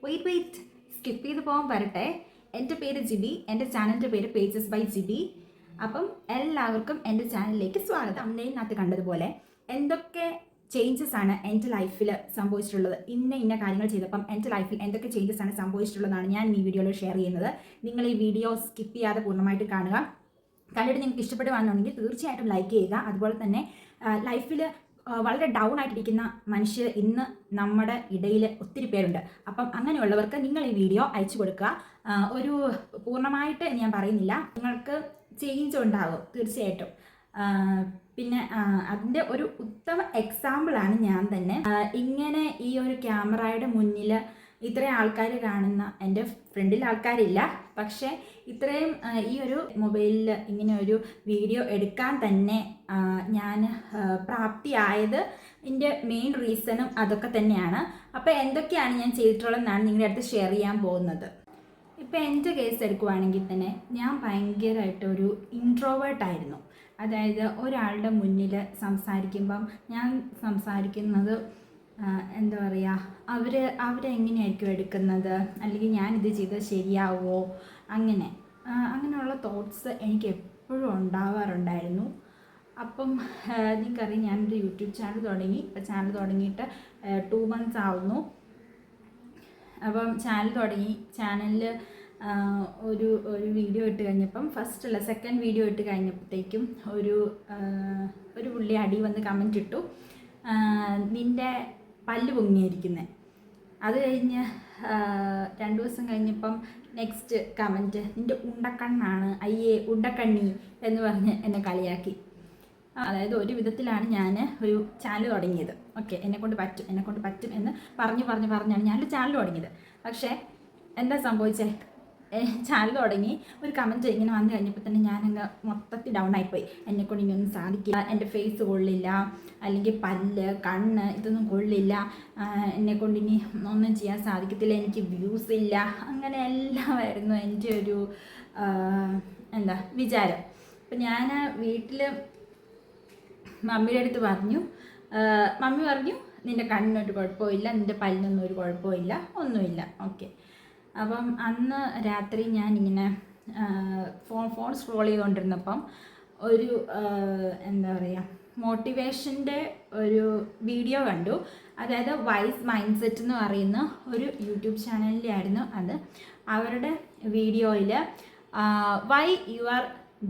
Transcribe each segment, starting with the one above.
Wait skip ചെയ്ത് പോകാൻ വരട്ടെ. എൻ്റെ പേര് ജിബി, എൻ്റെ ചാനലിൻ്റെ പേര് പേജസ് ബൈ ജിബി. അപ്പം എല്ലാവർക്കും എൻ്റെ ചാനലിലേക്ക് സ്വാഗതം. അമ്മയിനകത്ത് കണ്ടതുപോലെ എന്തൊക്കെ ചേഞ്ചസ് ആണ് എൻ്റെ ലൈഫിൽ സംഭവിച്ചിട്ടുള്ളത്, ഇന്ന കാര്യങ്ങൾ ചെയ്തപ്പം എൻ്റെ ലൈഫിൽ എന്തൊക്കെ ചേഞ്ചസ് ആണ് സംഭവിച്ചിട്ടുള്ളതാണ് ഞാൻ ഈ വീഡിയോയിൽ ഷെയർ ചെയ്യുന്നത്. നിങ്ങൾ ഈ വീഡിയോ സ്കിപ്പ് ചെയ്യാതെ പൂർണ്ണമായിട്ട് കാണുക. കണ്ടിട്ട് നിങ്ങൾക്ക് ഇഷ്ടപ്പെടുകയാണെന്നുണ്ടെങ്കിൽ തീർച്ചയായിട്ടും ലൈക്ക് ചെയ്യുക. അതുപോലെ തന്നെ ലൈഫിൽ വളരെ ഡൗൺ ആയിട്ടിരിക്കുന്ന മനുഷ്യർ ഇന്ന് നമ്മുടെ ഇടയിൽ ഒത്തിരി പേരുണ്ട്. അപ്പം അങ്ങനെയുള്ളവർക്ക് നിങ്ങൾ ഈ വീഡിയോ അയച്ചു കൊടുക്കുക. ഒരു പൂർണ്ണമായിട്ട് ഞാൻ പറയുന്നില്ല, നിങ്ങൾക്ക് ചേഞ്ച് ഉണ്ടാകും തീർച്ചയായിട്ടും. പിന്നെ അതിൻ്റെ ഒരു ഉത്തമ എക്സാമ്പിളാണ് ഞാൻ തന്നെ. ഇങ്ങനെ ഈ ഒരു ക്യാമറയുടെ മുന്നിൽ ഇത്രയും ആൾക്കാർ കാണുന്ന എൻ്റെ ഫ്രണ്ടിൽ ആൾക്കാരില്ല, പക്ഷേ ഇത്രയും ഈ ഒരു മൊബൈലിൽ ഇങ്ങനെ ഒരു വീഡിയോ എടുക്കാൻ തന്നെ ഞാൻ പ്രാപ്തിയായത് എൻ്റെ മെയിൻ റീസണും അതൊക്കെ തന്നെയാണ്. അപ്പോൾ എന്തൊക്കെയാണ് ഞാൻ ചെയ്തിട്ടുള്ളതെന്നാണ് നിങ്ങളുടെ അടുത്ത് ഷെയർ ചെയ്യാൻ പോകുന്നത്. ഇപ്പോൾ എൻ്റെ കേസ് എടുക്കുവാണെങ്കിൽ തന്നെ ഞാൻ ഭയങ്കരമായിട്ടൊരു ഇൻട്രോവേർട്ടായിരുന്നു. അതായത് ഒരാളുടെ മുന്നിൽ സംസാരിക്കുമ്പം ഞാൻ സംസാരിക്കുന്നത് എന്താ പറയുക, അവരെങ്ങനെയായിരിക്കും എടുക്കുന്നത്, അല്ലെങ്കിൽ ഞാനിത് ചെയ്താൽ ശരിയാവുമോ, അങ്ങനെയുള്ള തോട്ട്സ് എനിക്ക് എപ്പോഴും ഉണ്ടാവാറുണ്ടായിരുന്നു. അപ്പം നിങ്ങൾക്കറിയാം, ഞാനൊരു യൂട്യൂബ് ചാനൽ തുടങ്ങി. ഇപ്പം ചാനൽ തുടങ്ങിയിട്ട് 2 months ആവുന്നു. അപ്പം ചാനലിൽ ഒരു വീഡിയോ ഇട്ട് കഴിഞ്ഞപ്പം സെക്കൻഡ് വീഡിയോ ഇട്ട് കഴിഞ്ഞപ്പോഴത്തേക്കും ഒരു പുള്ളി അടി വന്ന് കമൻറ്റ് ഇട്ടു, നിൻ്റെ പല്ല് പൊങ്ങിയിരിക്കുന്നത്. അത് കഴിഞ്ഞ് 2 ദിവസം കഴിഞ്ഞപ്പം നെക്സ്റ്റ് കമൻറ്റ്, നിൻ്റെ ഉണ്ടക്കണ്ണാണ്, അയ്യേ ഉണ്ടക്കണ്ണി എന്ന് പറഞ്ഞ് എന്നെ കളിയാക്കി. അതായത് ഒരു വിധത്തിലാണ് ഞാൻ ഒരു ചാനൽ തുടങ്ങിയത്. ഓക്കെ, എന്നെക്കൊണ്ട് പറ്റും എന്ന് പറഞ്ഞാണ് ഞാനൊരു ചാനൽ തുടങ്ങിയത്. പക്ഷേ എന്താ സംഭവിച്ചേ, ചാനൽ തുടങ്ങി ഒരു കമൻറ്റ് ഇങ്ങനെ വന്നു കഴിഞ്ഞപ്പോൾ തന്നെ ഞാനങ്ങ് മൊത്തത്തിൽ ഡൗൺ ആയിപ്പോയി. എന്നെക്കൊണ്ട് ഇനിയൊന്നും സാധിക്കില്ല, എൻ്റെ ഫേസ് കൊള്ളില്ല, അല്ലെങ്കിൽ പല്ല് കണ്ണ് ഇതൊന്നും കൊള്ളില്ല, എന്നെക്കൊണ്ട് ഇനി ഒന്നും ചെയ്യാൻ സാധിക്കത്തില്ല, എനിക്ക് വ്യൂസ് ഇല്ല, അങ്ങനെ എല്ലാമായിരുന്നു എൻ്റെ ഒരു വിചാരം. അപ്പം ഞാൻ വീട്ടിൽ മമ്മിയുടെ അടുത്ത് പറഞ്ഞു. മമ്മി പറഞ്ഞു, നിൻ്റെ കണ്ണിനൊരു കുഴപ്പമില്ല, നിൻ്റെ പല്ലിനൊന്നും ഒരു കുഴപ്പമില്ല, ഒന്നുമില്ല. ഓക്കെ. അപ്പം അന്ന് രാത്രി ഞാനിങ്ങനെ ഫോൺ സ്ക്രോൾ ചെയ്തുകൊണ്ടിരുന്നപ്പം ഒരു എന്താ പറയുക, മോട്ടിവേഷൻ്റെ ഒരു വീഡിയോ കണ്ടു. അതായത് വൈസ് മൈൻഡ് സെറ്റ് എന്ന് പറയുന്ന ഒരു യൂട്യൂബ് ചാനലിലായിരുന്നു അത്. അവരുടെ വീഡിയോയിൽ Y your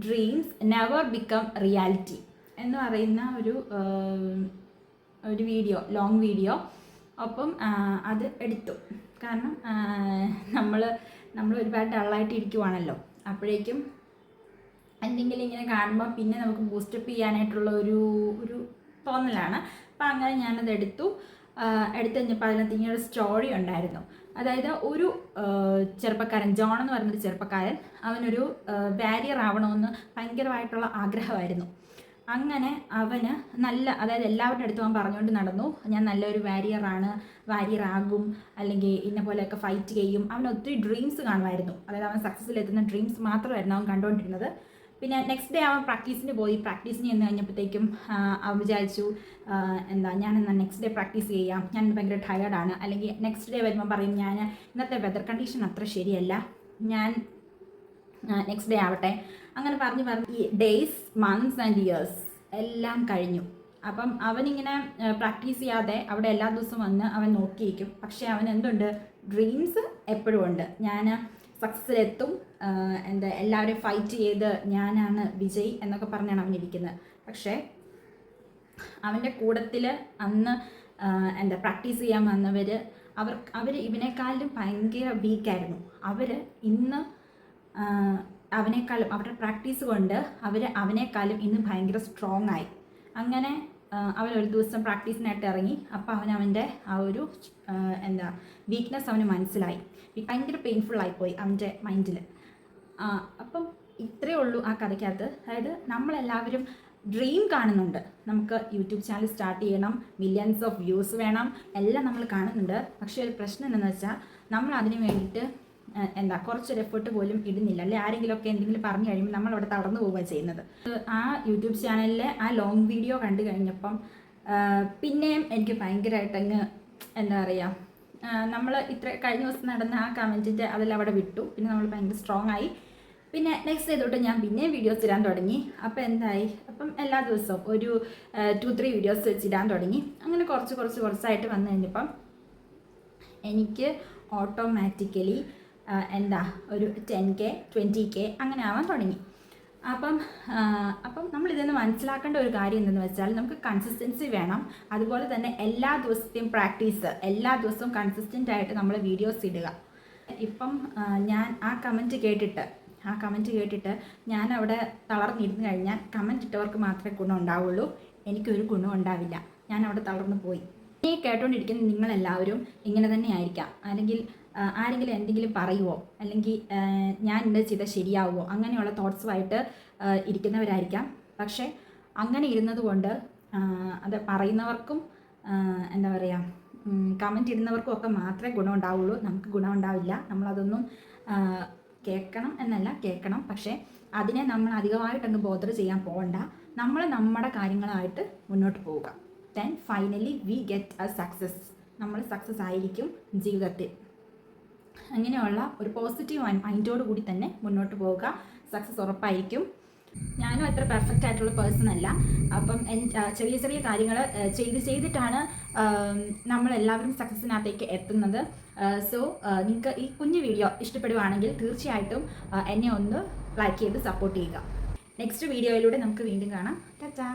dreams never become reality എന്ന് പറയുന്ന ഒരു വീഡിയോ, ലോങ് വീഡിയോ. അപ്പം അത് എടുത്തു. കാരണം നമ്മൾ ഒരുപാട് ഡള്ളായിട്ട് ഇരിക്കുവാണല്ലോ, അപ്പോഴേക്കും എന്തെങ്കിലും ഇങ്ങനെ കാണുമ്പോൾ പിന്നെ നമുക്ക് ബൂസ്റ്റപ്പ് ചെയ്യാനായിട്ടുള്ള ഒരു തോന്നലാണ്. അപ്പം അങ്ങനെ ഞാനത് എടുത്തു കഴിഞ്ഞപ്പോൾ അതിനകത്ത് ഇങ്ങനെ ഒരു സ്റ്റോറി ഉണ്ടായിരുന്നു. അതായത് ഒരു ചെറുപ്പക്കാരൻ, ജോൺ എന്ന് പറയുന്നൊരു ചെറുപ്പക്കാരൻ, അവനൊരു വാരിയർ ആവണമെന്ന് ഭയങ്കരമായിട്ടുള്ള ആഗ്രഹമായിരുന്നു. അങ്ങനെ അവന് അതായത് എല്ലാവരുടെ അടുത്തും അവൻ പറഞ്ഞുകൊണ്ട് നടന്നു, ഞാൻ നല്ലൊരു വാരിയർ ആകും, അല്ലെങ്കിൽ ഇന്ന പോലെയൊക്കെ ഫൈറ്റ് ചെയ്യും. അവന് ഒത്തിരി ഡ്രീംസ് കാണുമായിരുന്നു. അതായത് അവൻ സക്സസ്സിലെത്തുന്ന ഡ്രീംസ് മാത്രമായിരുന്നു അവൻ കണ്ടുകൊണ്ടിരുന്നത്. പിന്നെ നെക്സ്റ്റ് ഡേ അവൻ പ്രാക്ടീസിന് ചെന്ന് കഴിഞ്ഞപ്പോഴത്തേക്കും അവൻ വിചാരിച്ചു, ഞാനെന്നാൽ നെക്സ്റ്റ് ഡേ പ്രാക്ടീസ് ചെയ്യാം, ഞാൻ ഭയങ്കര ടയേർഡാണ്. അല്ലെങ്കിൽ നെക്സ്റ്റ് ഡേ വരുമ്പോൾ പറയും, ഞാൻ ഇന്നത്തെ വെതർ കണ്ടീഷൻ അത്ര ശരിയല്ല, ഞാൻ നെക്സ്റ്റ് ഡേ ആവട്ടെ. അങ്ങനെ പറഞ്ഞ് ഈ ഡേയ്സ്, മന്ത്സ് ആൻഡ് ഇയേഴ്സ് എല്ലാം കഴിഞ്ഞു. അപ്പം അവനിങ്ങനെ പ്രാക്ടീസ് ചെയ്യാതെ അവിടെ എല്ലാ ദിവസവും വന്ന് അവൻ നോക്കിയിരിക്കും. പക്ഷേ അവൻ എന്തുണ്ട്, ഡ്രീംസ് എപ്പോഴും ഉണ്ട്. ഞാൻ സക്സസ്സിലെത്തും, എല്ലാവരെയും ഫൈറ്റ് ചെയ്ത് ഞാനാണ് വിജയ് എന്നൊക്കെ പറഞ്ഞാണ് അവനിരിക്കുന്നത്. പക്ഷേ അവൻ്റെ കൂട്ടത്തിൽ അന്ന് പ്രാക്ടീസ് ചെയ്യാൻ വന്നവർ അവർ ഇവനേക്കാളും ഭയങ്കര വീക്കായിരുന്നു. അവർ ഇന്ന് അവനേക്കാളും അവരുടെ പ്രാക്ടീസ് കൊണ്ട് അവനേക്കാളും ഇന്ന് ഭയങ്കര സ്ട്രോങ് ആയി. അങ്ങനെ അവനൊരു ദിവസം പ്രാക്ടീസിനായിട്ട് ഇറങ്ങി. അപ്പോൾ അവൻ്റെ ആ ഒരു വീക്ക്നെസ് അവന് മനസ്സിലായി. ഭയങ്കര പെയിൻഫുൾ ആയിപ്പോയി അവൻ്റെ മൈൻഡിൽ. അപ്പം ഇത്രയേ ഉള്ളൂ ആ കഥയ്ക്കകത്ത്. അതായത് നമ്മളെല്ലാവരും ഡ്രീം കാണുന്നുണ്ട്, നമുക്ക് യൂട്യൂബ് ചാനൽ സ്റ്റാർട്ട് ചെയ്യണം, മില്യൺസ് ഓഫ് വ്യൂസ് വേണം, എല്ലാം നമ്മൾ കാണുന്നുണ്ട്. പക്ഷേ ഒരു പ്രശ്നം എന്താണെന്ന് വെച്ചാൽ നമ്മൾ അതിന് വേണ്ടിയിട്ട് കുറച്ചൊരു എഫേർട്ട് പോലും ഇടുന്നില്ല. അല്ലെ ആരെങ്കിലുമൊക്കെ എന്തെങ്കിലും പറഞ്ഞു കഴിയുമ്പോൾ നമ്മളവിടെ തളർന്നു പോവുക ചെയ്യുന്നത്. ആ യൂട്യൂബ് ചാനലിലെ ആ ലോങ് വീഡിയോ കണ്ടു കഴിഞ്ഞപ്പം പിന്നെയും എനിക്ക് ഭയങ്കരമായിട്ടങ്ങ് നമ്മൾ ഇത്ര കഴിഞ്ഞ ദിവസം നടന്ന ആ കമൻറ്റിൻ്റെ അതെല്ലാം അവിടെ വിട്ടു. പിന്നെ നമ്മൾ ഭയങ്കര സ്ട്രോങ് ആയി. പിന്നെ നെക്സ്റ്റ് ഡേ തൊട്ട് ഞാൻ പിന്നെയും വീഡിയോസ് ഇടാൻ തുടങ്ങി. അപ്പോൾ എന്തായി, അപ്പം എല്ലാ ദിവസവും ഒരു 2-3 വീഡിയോസ് വെച്ചിടാൻ തുടങ്ങി. അങ്ങനെ കുറച്ചായിട്ട് വന്നു കഴിഞ്ഞപ്പം എനിക്ക് ഓട്ടോമാറ്റിക്കലി ഒരു 10K 20K അങ്ങനെ ആവാൻ തുടങ്ങി. അപ്പം നമ്മളിതൊന്ന് മനസ്സിലാക്കേണ്ട ഒരു കാര്യം എന്തെന്ന് വെച്ചാൽ, നമുക്ക് കൺസിസ്റ്റൻസി വേണം. അതുപോലെ തന്നെ എല്ലാ ദിവസത്തെയും പ്രാക്ടീസ്, എല്ലാ ദിവസവും കൺസിസ്റ്റൻ്റ് ആയിട്ട് നമ്മൾ വീഡിയോസ് ഇടുക. ഇപ്പം ഞാൻ ആ കമൻറ്റ് കേട്ടിട്ട് ഞാൻ അവിടെ തളർന്നിരുന്ന് കഴിഞ്ഞാൽ കമൻറ്റ് ഇട്ടവർക്ക് മാത്രമേ ഗുണം ഉണ്ടാവുള്ളൂ, എനിക്കൊരു ഗുണം ഉണ്ടാവില്ല. ഞാൻ അവിടെ തളർന്നു പോയി. ഈ കേട്ടുകൊണ്ടിരിക്കുന്ന നിങ്ങളെല്ലാവരും ഇങ്ങനെ തന്നെ ആയിരിക്കാം. അല്ലെങ്കിൽ ആരെങ്കിലും എന്തെങ്കിലും പറയുമോ, അല്ലെങ്കിൽ ഞാൻ ഇന്നത് ചെയ്താൽ ശരിയാവുമോ, അങ്ങനെയുള്ള തോട്ട്സുമായിട്ട് ഇരിക്കുന്നവരായിരിക്കാം. പക്ഷേ അങ്ങനെ ഇരുന്നത് കൊണ്ട് അത് പറയുന്നവർക്കും എന്താ പറയുക, കമൻറ്റ് ഇടുന്നവർക്കും ഒക്കെ മാത്രമേ ഗുണം ഉണ്ടാവുള്ളൂ, നമുക്ക് ഗുണം ഉണ്ടാവില്ല. നമ്മളതൊന്നും കേൾക്കണം എന്നല്ല, കേൾക്കണം, പക്ഷേ അതിനെ നമ്മൾ അധികമായിട്ടൊന്ന് ബോധർ ചെയ്യാൻ പോകണ്ട. നമ്മൾ നമ്മുടെ കാര്യങ്ങളായിട്ട് മുന്നോട്ട് പോവുക. Then finally we get A success. നമ്മൾ സക്സസ് ആയിരിക്കും ജീവിതത്തിൽ. അങ്ങനെയുള്ള ഒരു പോസിറ്റീവ് മൈൻഡോട് കൂടി തന്നെ മുന്നോട്ട് പോവുക, സക്സസ് ഉറപ്പായിരിക്കും. ഞാനും അത്ര പെർഫെക്റ്റ് ആയിട്ടുള്ള പേഴ്സൺ അല്ല. അപ്പം ചെറിയ കാര്യങ്ങൾ ചെയ്തിട്ടാണ് നമ്മളെല്ലാവരും സക്സസ്സിനകത്തേക്ക് എത്തുന്നത്. സോ നിങ്ങൾക്ക് ഈ കുഞ്ഞു വീഡിയോ ഇഷ്ടപ്പെടുവാണെങ്കിൽ തീർച്ചയായിട്ടും എന്നെ ഒന്ന് ലൈക്ക് ചെയ്ത് സപ്പോർട്ട് ചെയ്യുക. നെക്സ്റ്റ് വീഡിയോയിലൂടെ നമുക്ക് വീണ്ടും കാണാം. ടാറ്റാ.